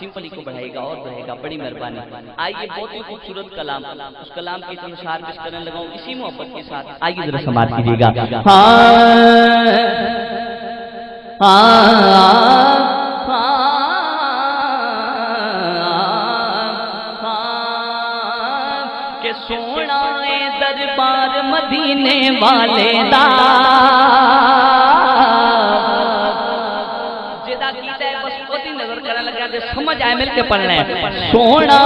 Simply کو بڑھائے گا اور بڑھے گا، بڑی مہربانی۔ آئیے بہت ہی خوبصورت کلام، اس کلام کی تمشار پیش کرنے لگا ہوں اسی محبت کے ساتھ، آئیے ذرا سماعت کیجیے گا۔ کہ سونا دربار مدینے والے دا جدا کیتا ہے بس وہ نظر کرنے لگا کہ سمجھ آئے، مل کے پڑھنا ہے۔ سونا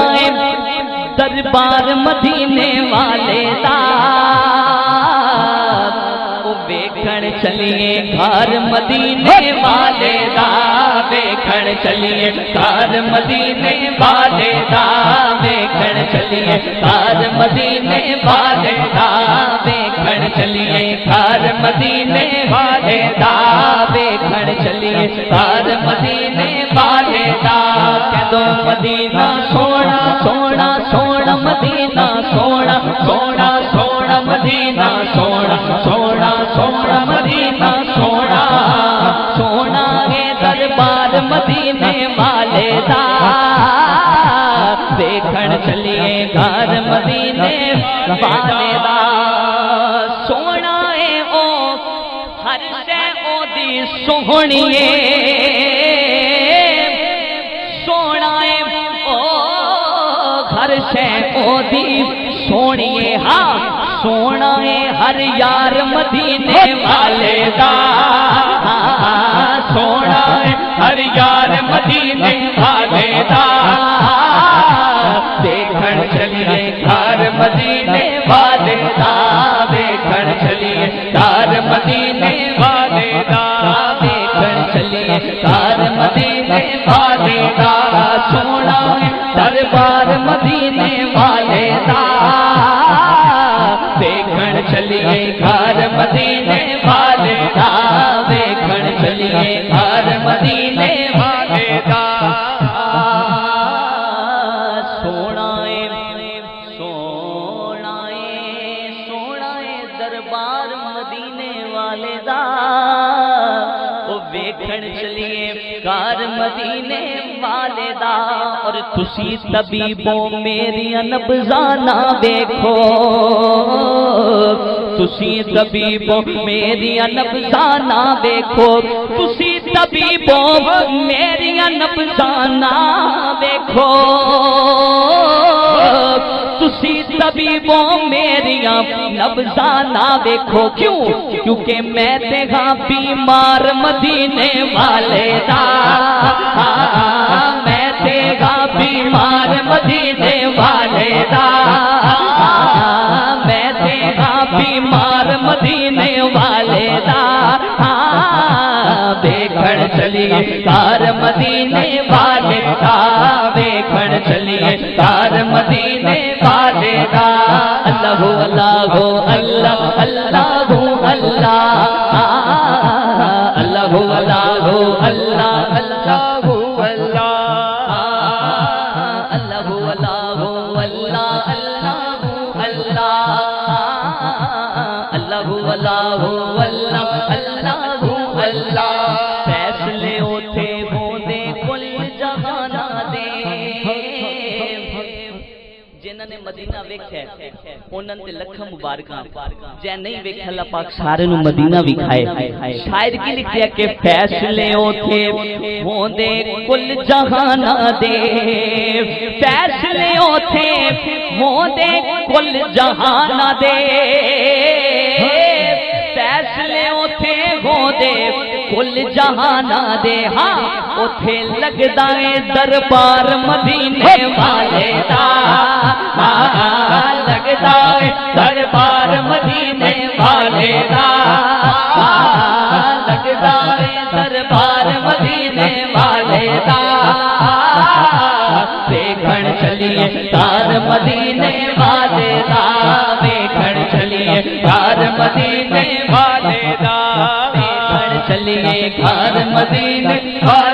دربار مدینے والے دا ویکھن چلیے گھر مدینے والے دا، ویکھن چلیے گھر مدینے والے دا، ویکھن چلیے گھر مدینے والے دا، ویکھن چلیے گھر مدینے والے دا، ویکھن چلیے گھر مدینے والے دا۔ کہدو مدینہ سونا سونا سونا مدینہ سونا سونا سونا مدینہ سونا سونا سونا مدینہ سونا سونا ہے دربار مدینے والے دا، دیکھن چلیے گھر مدینے والے دا۔ سونا ہے او ہر شے او دی سونیے، سونا ہے او ہر شے او دی سونیے، ہاں سونا ہے ہر یار مدینے والے دا، سونا ہے ہر یار مدینے والے دا، دیکھن چلیے گھر مدینے والے دا، دیکھن چلیے گھر مدینے والے دا، دیکھن چلیے گھر مدینے والے دا۔ سونا ہے دربار مدینے والے دا، دیکھن چلیے گھر مدینے والے دا، دیکھن چلیے گھر مدینے والے دا۔ سونا ہے سونا ہے سونا ہے دربار مدینے والے دا، او ویکھن چلیے گھر مدینے والے دا۔ اور تسی طبیبوں میری نبضاں نہ ویکھو، تسی طبیبوں میری نبضاں نہ ویکھو، تسی طبیبوں میری نبضاں نہ ویکھو، تسی طبیبوں میری نبضاں نہ ویکھو۔ کیوں؟ کیونکہ میں تے ہاں بیمار مدینے والے دا، میں تے ہاں بیمار مدینے والے دا، میں تے ہاں بیمار مدینے والے دا، دیکھن چلیے گھر مدینے والے دا، دیکھن چلیے گھر مدینے والے دا۔ اللہ اللہ اللہ اللہ اللہ اللہ اللہ اللہ فیصلے اوتھے ہوندے کل جہانا دے، جنہاں نے مدینہ ویکھیا انہاں تے لکھاں مبارکاں، جے نہیں ویکھیا اللہ پاک سارے نوں مدینہ وکھائے۔ شاعر کی لکھیا کہ فیصلے اوتھے ہوندے کل جہانا دے، فیصلے اوتھے ہوندے کل جہانا دے، فیصلے اوتھے ہوندے کل جہانا دے، ہاں اوتھے لگدا ہے دربار مدینے والے دا، لگدا ہے دربار مدینے والے دا، لگدا ہے دربار مدینے والے دا، دیکھن چلیے گھر مدینے والے دا، دیکھن چلیے گھر مدینے والے دا، دیکھن چلیے گھر مدینے والے